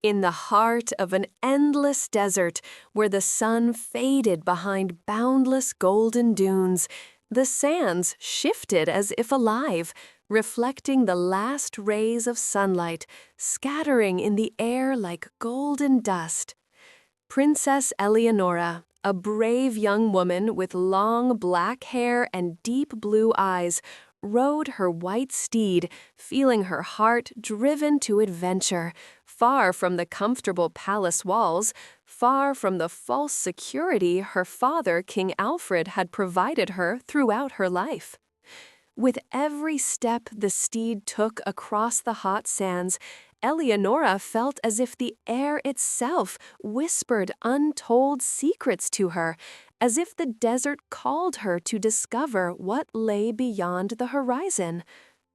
In the heart of an endless desert, where the sun faded behind boundless golden dunes, the sands shifted as if alive, reflecting the last rays of sunlight, scattering in the air like golden dust. Princess Eleonora, a brave young woman with long black hair and deep blue eyes, rode her white steed, feeling her heart driven to adventure, far from the comfortable palace walls, far from the false security her father, King Alfred, had provided her throughout her life. With every step the steed took across the hot sands, Eleonora felt as if the air itself whispered untold secrets to her, as if the desert called her to discover what lay beyond the horizon.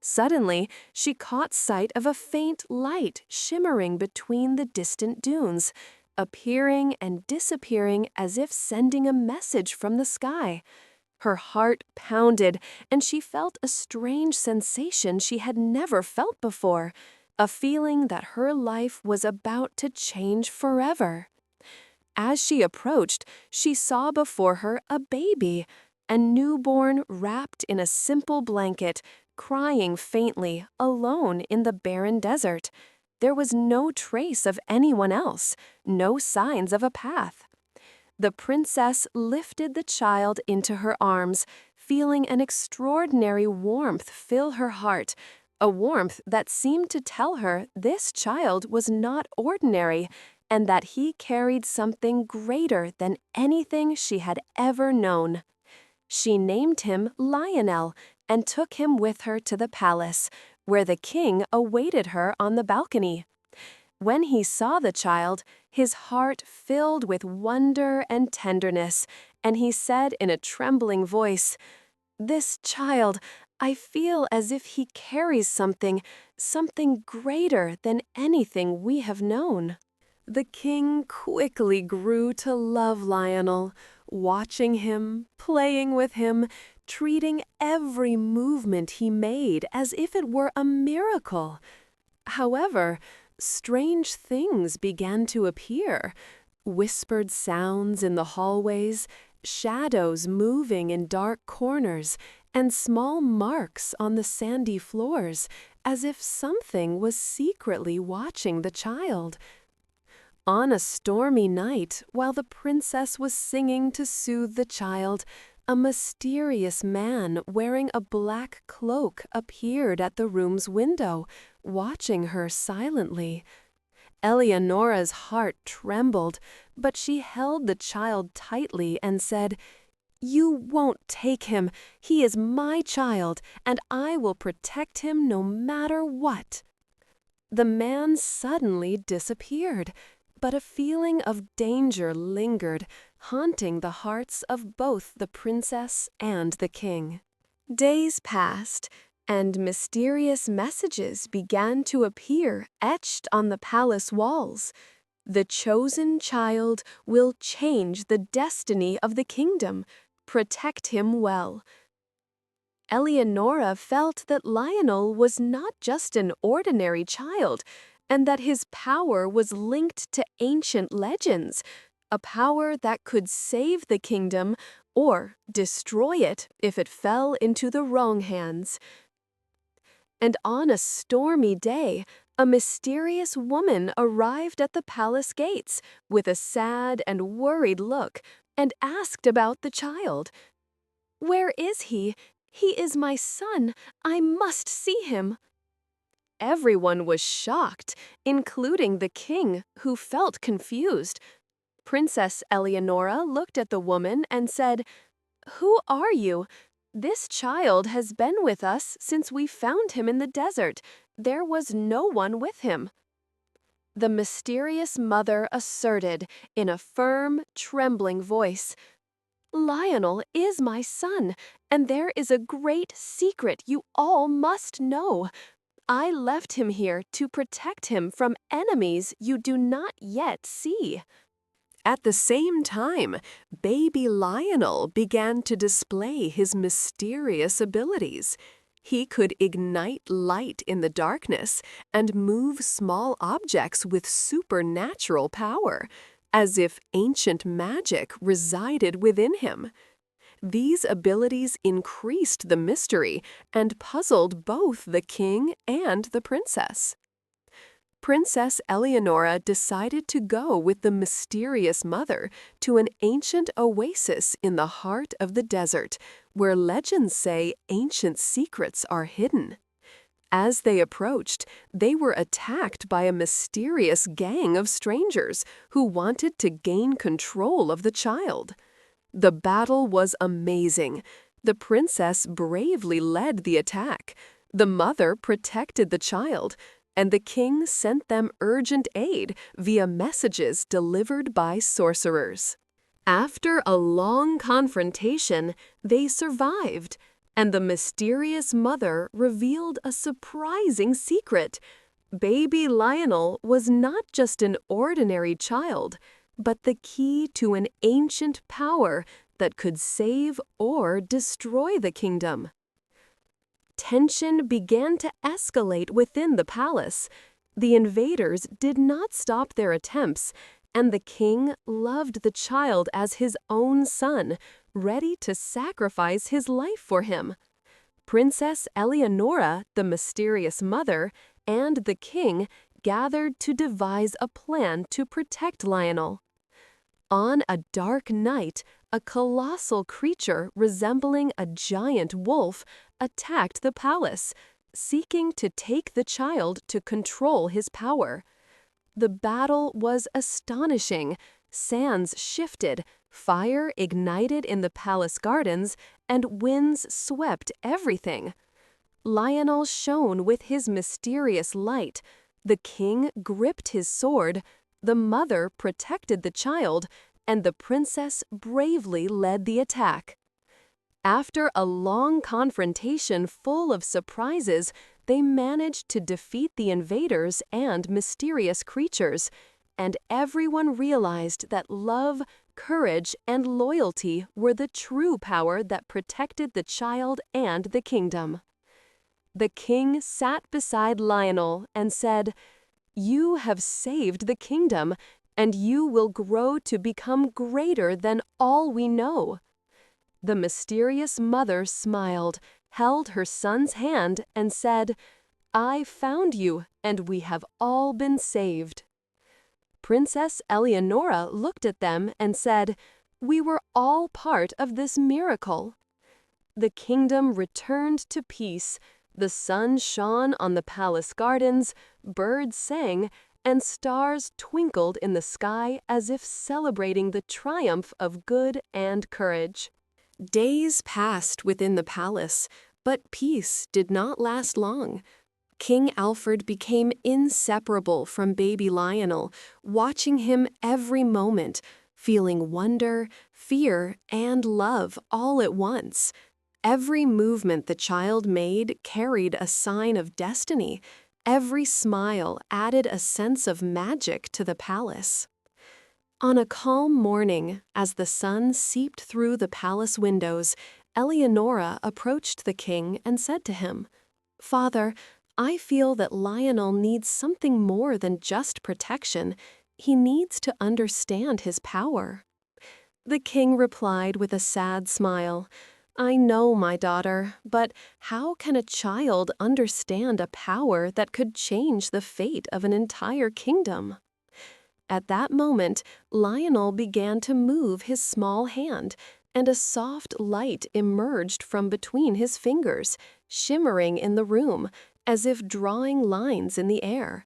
Suddenly, she caught sight of a faint light shimmering between the distant dunes, appearing and disappearing as if sending a message from the sky. Her heart pounded, and she felt a strange sensation she had never felt before, a feeling that her life was about to change forever. As she approached, she saw before her a baby, a newborn wrapped in a simple blanket, crying faintly, alone in the barren desert. There was no trace of anyone else, no signs of a path. The princess lifted the child into her arms, feeling an extraordinary warmth fill her heart, a warmth that seemed to tell her this child was not ordinary and that he carried something greater than anything she had ever known. She named him Lionel and took him with her to the palace, where the king awaited her on the balcony. When he saw the child, his heart filled with wonder and tenderness, and he said in a trembling voice, "This child, I feel as if he carries something greater than anything we have known." The king quickly grew to love Lionel, watching him, playing with him, treating every movement he made as if it were a miracle. However, strange things began to appear, whispered sounds in the hallways, shadows moving in dark corners, and small marks on the sandy floors, as if something was secretly watching the child. On a stormy night, while the princess was singing to soothe the child, a mysterious man wearing a black cloak appeared at the room's window, watching her silently. Eleonora's heart trembled, but she held the child tightly and said, "You won't take him. He is my child, and I will protect him no matter what." The man suddenly disappeared, but a feeling of danger lingered, haunting the hearts of both the princess and the king. Days passed, and mysterious messages began to appear etched on the palace walls. The chosen child will change the destiny of the kingdom. Protect him well. Eleonora felt that Lionel was not just an ordinary child, and that his power was linked to ancient legends, a power that could save the kingdom or destroy it if it fell into the wrong hands. And on a stormy day, a mysterious woman arrived at the palace gates with a sad and worried look and asked about the child. "Where is he? He is my son. I must see him." Everyone was shocked, including the king, who felt confused. Princess Eleonora looked at the woman and said, "Who are you? This child has been with us since we found him in the desert. There was no one with him." The mysterious mother asserted in a firm, trembling voice, "Lionel is my son, and there is a great secret you all must know. I left him here to protect him from enemies you do not yet see." At the same time, baby Lionel began to display his mysterious abilities. He could ignite light in the darkness and move small objects with supernatural power, as if ancient magic resided within him. These abilities increased the mystery and puzzled both the king and the princess. Princess Eleonora decided to go with the mysterious mother to an ancient oasis in the heart of the desert, where legends say ancient secrets are hidden. As they approached, they were attacked by a mysterious gang of strangers who wanted to gain control of the child. The battle was amazing. The princess bravely led the attack. The mother protected the child, and the king sent them urgent aid via messages delivered by sorcerers. After a long confrontation, they survived, and the mysterious mother revealed a surprising secret. Baby Lionel was not just an ordinary child, but the key to an ancient power that could save or destroy the kingdom. Tension began to escalate within the palace. The invaders did not stop their attempts, and the king loved the child as his own son, ready to sacrifice his life for him. Princess Eleonora, the mysterious mother, and the king gathered to devise a plan to protect Lionel. On a dark night, a colossal creature resembling a giant wolf attacked the palace, seeking to take the child to control his power. The battle was astonishing. Sands shifted, fire ignited in the palace gardens, and winds swept everything. Lionel shone with his mysterious light. The king gripped his sword, the mother protected the child, and the princess bravely led the attack. After a long confrontation full of surprises, they managed to defeat the invaders and mysterious creatures, and everyone realized that love, courage, and loyalty were the true power that protected the child and the kingdom. The king sat beside Lionel and said, "You have saved the kingdom, and you will grow to become greater than all we know." The mysterious mother smiled, held her son's hand, and said, "I found you, and we have all been saved." Princess Eleonora looked at them and said, "We were all part of this miracle." The kingdom returned to peace. The sun shone on the palace gardens, birds sang, and stars twinkled in the sky as if celebrating the triumph of good and courage. Days passed within the palace, but peace did not last long. King Alfred became inseparable from baby Lionel, watching him every moment, feeling wonder, fear, and love all at once. Every movement the child made carried a sign of destiny. Every smile added a sense of magic to the palace. On a calm morning, as the sun seeped through the palace windows, Eleonora approached the king and said to him, "Father, I feel that Lionel needs something more than just protection. He needs to understand his power." The king replied with a sad smile, "I know, my daughter, but how can a child understand a power that could change the fate of an entire kingdom?" At that moment, Lionel began to move his small hand, and a soft light emerged from between his fingers, shimmering in the room, as if drawing lines in the air.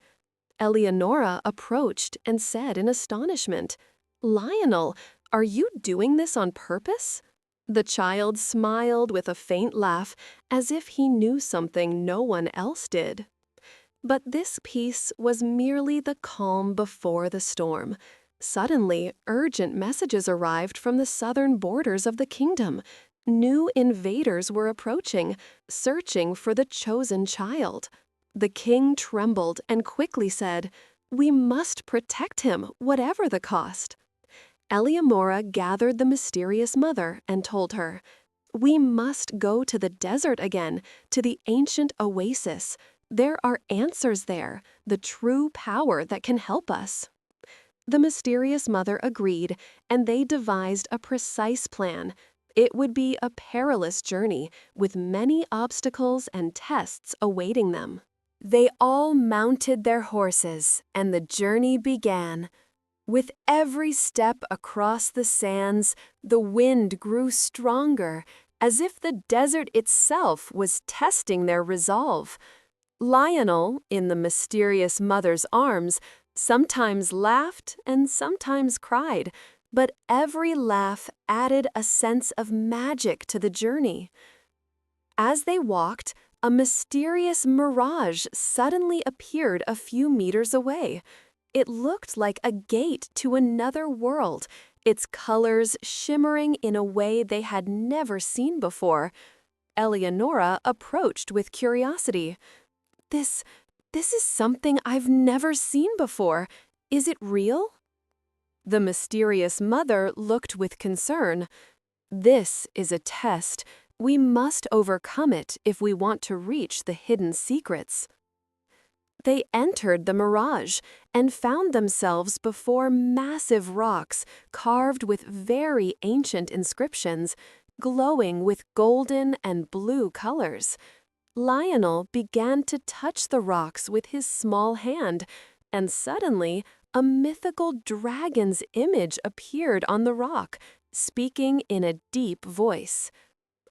Eleonora approached and said in astonishment, "Lionel, are you doing this on purpose?" The child smiled with a faint laugh, as if he knew something no one else did. But this peace was merely the calm before the storm. Suddenly, urgent messages arrived from the southern borders of the kingdom. New invaders were approaching, searching for the chosen child. The king trembled and quickly said, "We must protect him, whatever the cost." Eleonora gathered the mysterious mother and told her, We must go to the desert again, to the ancient oasis. There are answers there, the true power that can help us. The mysterious mother agreed, and they devised a precise plan. It would be a perilous journey, with many obstacles and tests awaiting them. They all mounted their horses, and the journey began. With every step across the sands, the wind grew stronger, as if the desert itself was testing their resolve. Lionel, in the mysterious mother's arms, sometimes laughed and sometimes cried, but every laugh added a sense of magic to the journey. As they walked, a mysterious mirage suddenly appeared a few meters away. It looked like a gate to another world, its colors shimmering in a way they had never seen before. Eleonora approached with curiosity. This is something I've never seen before. Is it real? The mysterious mother looked with concern. This is a test. We must overcome it if we want to reach the hidden secrets. They entered the mirage and found themselves before massive rocks carved with very ancient inscriptions, glowing with golden and blue colors. Lionel began to touch the rocks with his small hand, and suddenly a mythical dragon's image appeared on the rock, speaking in a deep voice.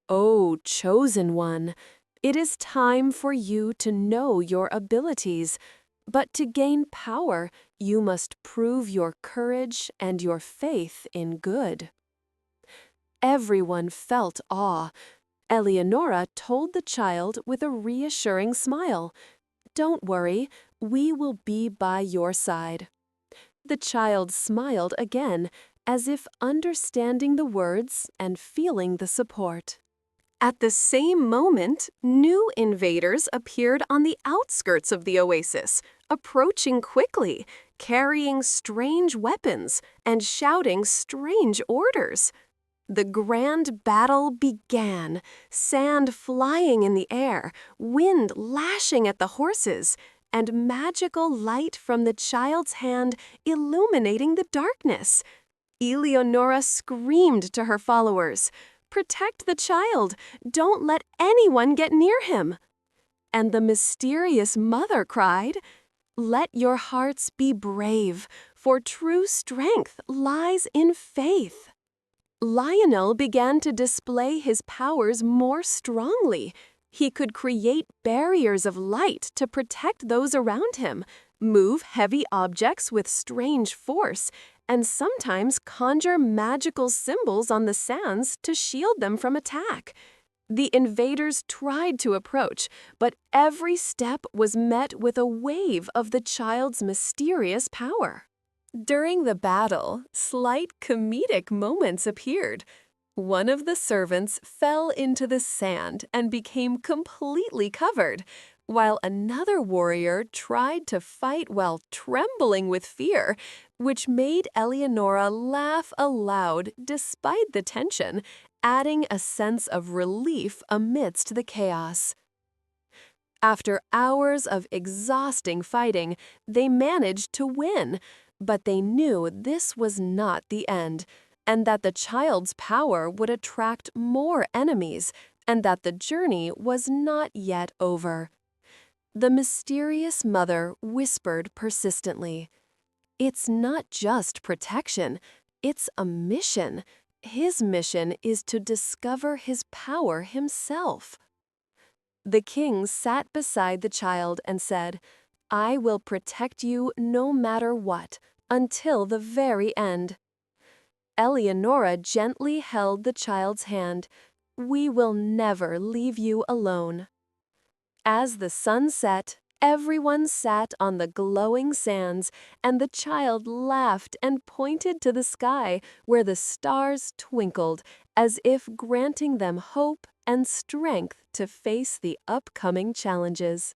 "O chosen one, it is time for you to know your abilities, but to gain power, you must prove your courage and your faith in good." Everyone felt awe. Eleonora told the child with a reassuring smile, "Don't worry, we will be by your side." The child smiled again, as if understanding the words and feeling the support. At the same moment, new invaders appeared on the outskirts of the oasis, approaching quickly, carrying strange weapons and shouting strange orders. The grand battle began, sand flying in the air, wind lashing at the horses, and magical light from the child's hand illuminating the darkness. Eleonora screamed to her followers, "Protect the child! Don't let anyone get near him!" And the mysterious mother cried, "Let your hearts be brave, for true strength lies in faith." Lionel began to display his powers more strongly. He could create barriers of light to protect those around him, move heavy objects with strange force, and sometimes conjure magical symbols on the sands to shield them from attack. The invaders tried to approach, but every step was met with a wave of the child's mysterious power. During the battle, slight comedic moments appeared. One of the servants fell into the sand and became completely covered, while another warrior tried to fight while trembling with fear, which made Eleonora laugh aloud despite the tension, adding a sense of relief amidst the chaos. After hours of exhausting fighting, they managed to win. But they knew this was not the end, and that the child's power would attract more enemies, and that the journey was not yet over. The mysterious mother whispered persistently, "It's not just protection, it's a mission. His mission is to discover his power himself." The king sat beside the child and said, "I will protect you no matter what, until the very end." Eleonora gently held the child's hand. "We will never leave you alone." As the sun set, everyone sat on the glowing sands, and the child laughed and pointed to the sky, where the stars twinkled, as if granting them hope and strength to face the upcoming challenges.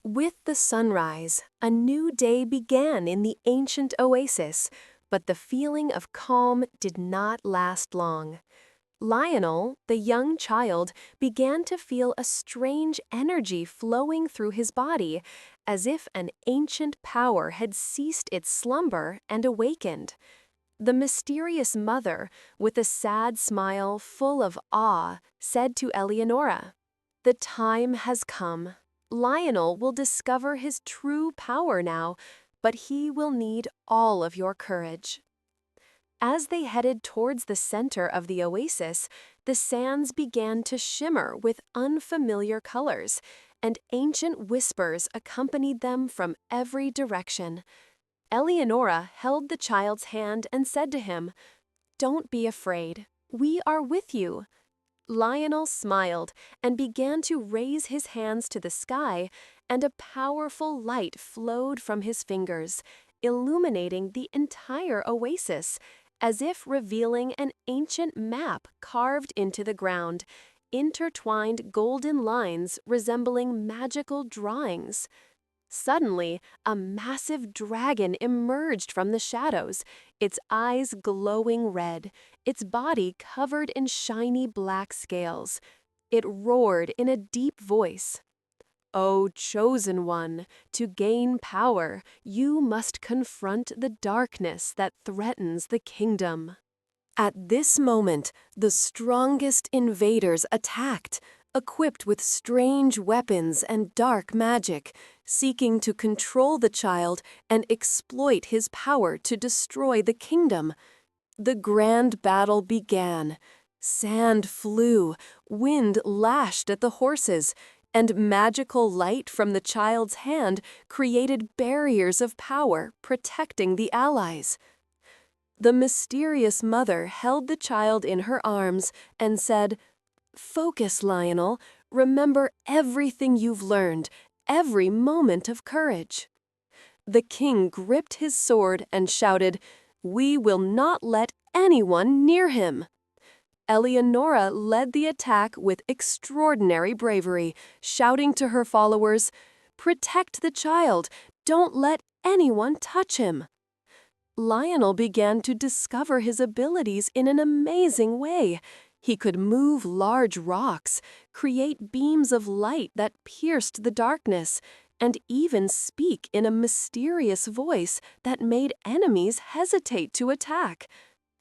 With the sunrise, a new day began in the ancient oasis, but the feeling of calm did not last long. Lionel, the young child, began to feel a strange energy flowing through his body, as if an ancient power had ceased its slumber and awakened. The mysterious mother, with a sad smile full of awe, said to Eleonora, "The time has come. Lionel will discover his true power now, but he will need all of your courage." As they headed towards the center of the oasis, the sands began to shimmer with unfamiliar colors, and ancient whispers accompanied them from every direction. Eleonora held the child's hand and said to him, "Don't be afraid. We are with you." Lionel smiled and began to raise his hands to the sky, and a powerful light flowed from his fingers, illuminating the entire oasis, as if revealing an ancient map carved into the ground, intertwined golden lines resembling magical drawings. Suddenly, a massive dragon emerged from the shadows, its eyes glowing red, its body covered in shiny black scales. It roared in a deep voice. "O chosen one, to gain power, you must confront the darkness that threatens the kingdom." At this moment, the strongest invaders attacked, equipped with strange weapons and dark magic, seeking to control the child and exploit his power to destroy the kingdom. The grand battle began. Sand flew, wind lashed at the horses, and magical light from the child's hand created barriers of power protecting the allies. The mysterious mother held the child in her arms and said, "Focus, Lionel. Remember everything you've learned, every moment of courage." The king gripped his sword and shouted, "We will not let anyone near him." Eleonora led the attack with extraordinary bravery, shouting to her followers, "Protect the child. Don't let anyone touch him." Lionel began to discover his abilities in an amazing way. He could move large rocks, create beams of light that pierced the darkness, and even speak in a mysterious voice that made enemies hesitate to attack.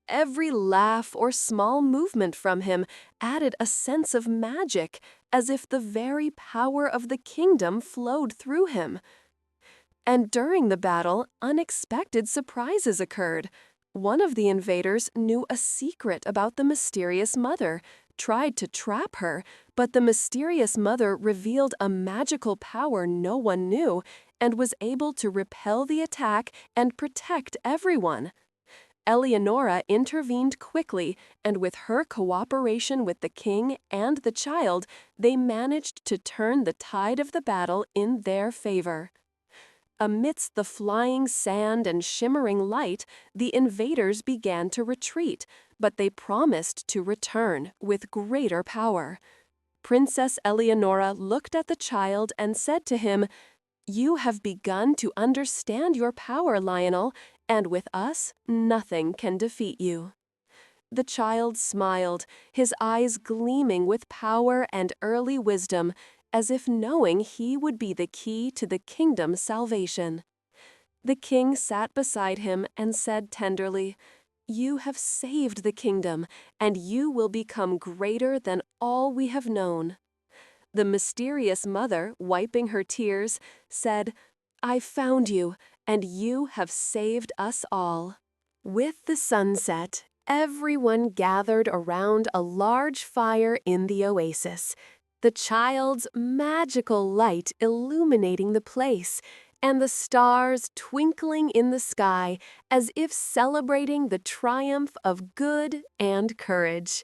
Every laugh or small movement from him added a sense of magic, as if the very power of the kingdom flowed through him. And during the battle, unexpected surprises occurred. One of the invaders knew a secret about the mysterious mother, tried to trap her, but the mysterious mother revealed a magical power no one knew and was able to repel the attack and protect everyone. Eleonora intervened quickly, and with her cooperation with the king and the child, they managed to turn the tide of the battle in their favor. Amidst the flying sand and shimmering light, the invaders began to retreat, but they promised to return with greater power. Princess Eleonora looked at the child and said to him, "You have begun to understand your power, Lionel, and with us, nothing can defeat you." The child smiled, his eyes gleaming with power and early wisdom, as if knowing he would be the key to the kingdom's salvation. The king sat beside him and said tenderly, "You have saved the kingdom, and you will become greater than all we have known." The mysterious mother, wiping her tears, said, "I found you, and you have saved us all." With the sunset, everyone gathered around a large fire in the oasis, the child's magical light illuminating the place, and the stars twinkling in the sky as if celebrating the triumph of good and courage.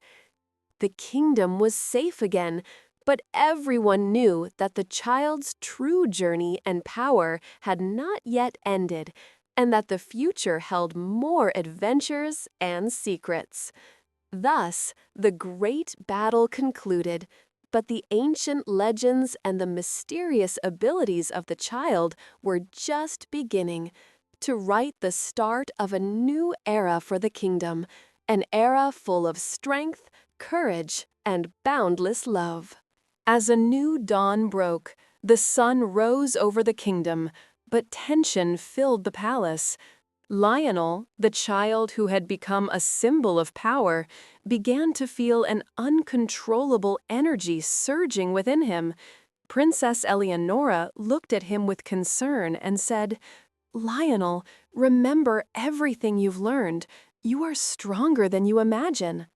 The kingdom was safe again, but everyone knew that the child's true journey and power had not yet ended, and that the future held more adventures and secrets. Thus, the great battle concluded, but the ancient legends and the mysterious abilities of the child were just beginning to write the start of a new era for the kingdom, an era full of strength, courage, and boundless love. As a new dawn broke, the sun rose over the kingdom, but tension filled the palace. Lionel, the child who had become a symbol of power, began to feel an uncontrollable energy surging within him. Princess Eleonora looked at him with concern and said, "Lionel, remember everything you've learned. You are stronger than you imagine."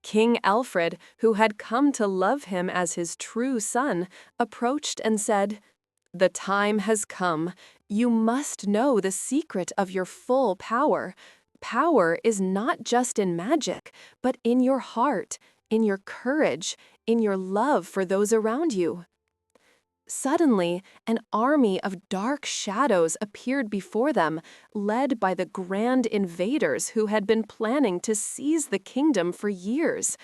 King Alfred, who had come to love him as his true son, approached and said, "The time has come. You must know the secret of your full power. Power is not just in magic, but in your heart, in your courage, in your love for those around you." Suddenly, an army of dark shadows appeared before them, led by the grand invaders who had been planning to seize the kingdom for years.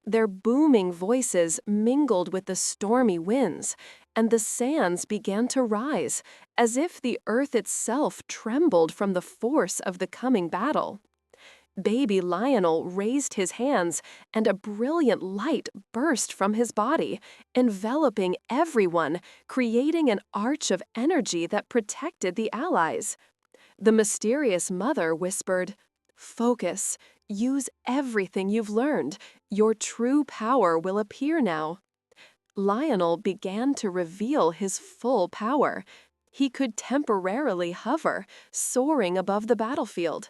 Their booming voices mingled with the stormy winds, and the sands began to rise, as if the earth itself trembled from the force of the coming battle. Baby Lionel raised his hands, and a brilliant light burst from his body, enveloping everyone, creating an arch of energy that protected the allies. The mysterious mother whispered, "Focus. Use everything you've learned. Your true power will appear now." Lionel began to reveal his full power. He could temporarily hover, soaring above the battlefield.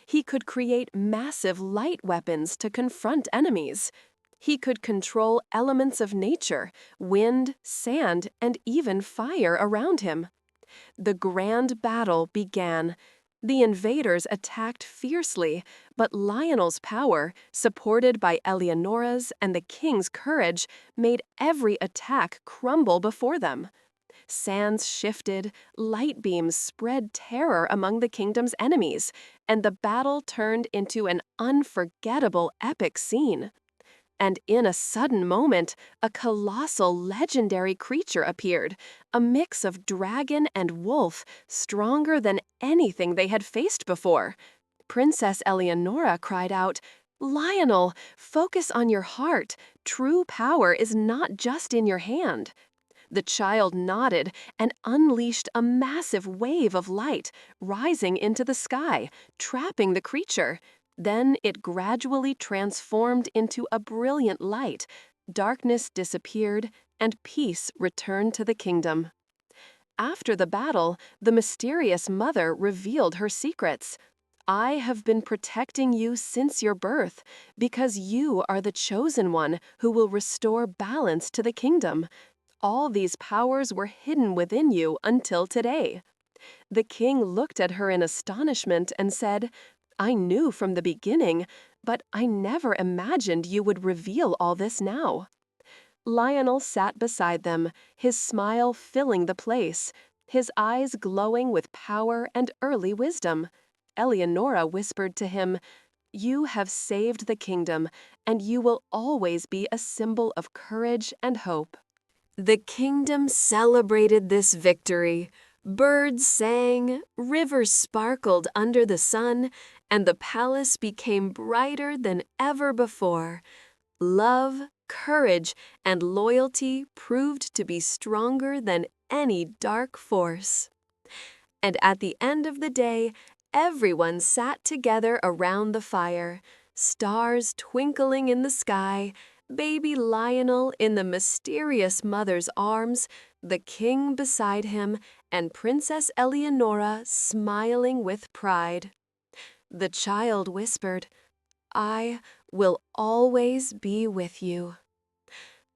He could create massive light weapons to confront enemies. He could control elements of nature, wind, sand, and even fire around him. The grand battle began. The invaders attacked fiercely, but Lionel's power, supported by Eleonora's and the king's courage, made every attack crumble before them. Sands shifted, light beams spread terror among the kingdom's enemies, and the battle turned into an unforgettable epic scene. And in a sudden moment, a colossal legendary creature appeared, a mix of dragon and wolf, stronger than anything they had faced before. Princess Eleonora cried out, "Lionel, focus on your heart. True power is not just in your hand." The child nodded and unleashed a massive wave of light, rising into the sky, trapping the creature. Then it gradually transformed into a brilliant light. Darkness disappeared, and peace returned to the kingdom. After the battle, the mysterious mother revealed her secrets. "I have been protecting you since your birth, because you are the chosen one who will restore balance to the kingdom. All these powers were hidden within you until today." The king looked at her in astonishment and said, "I knew from the beginning, but I never imagined you would reveal all this now." Lionel sat beside them, his smile filling the place, his eyes glowing with power and early wisdom. Eleonora whispered to him, "You have saved the kingdom, and you will always be a symbol of courage and hope." The kingdom celebrated this victory. Birds sang, rivers sparkled under the sun, and the palace became brighter than ever before. Love, courage, and loyalty proved to be stronger than any dark force. And at the end of the day, everyone sat together around the fire, stars twinkling in the sky, baby Lionel in the mysterious mother's arms, the king beside him, and Princess Eleonora smiling with pride. The child whispered, "I will always be with you."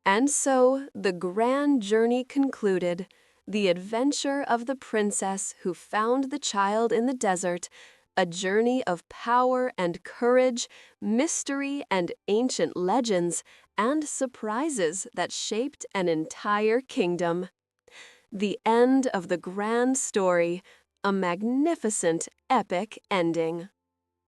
And so the grand journey concluded, the adventure of the princess who found the child in the desert, a journey of power and courage, mystery and ancient legends, and surprises that shaped an entire kingdom. The end of the grand story, a magnificent, epic ending.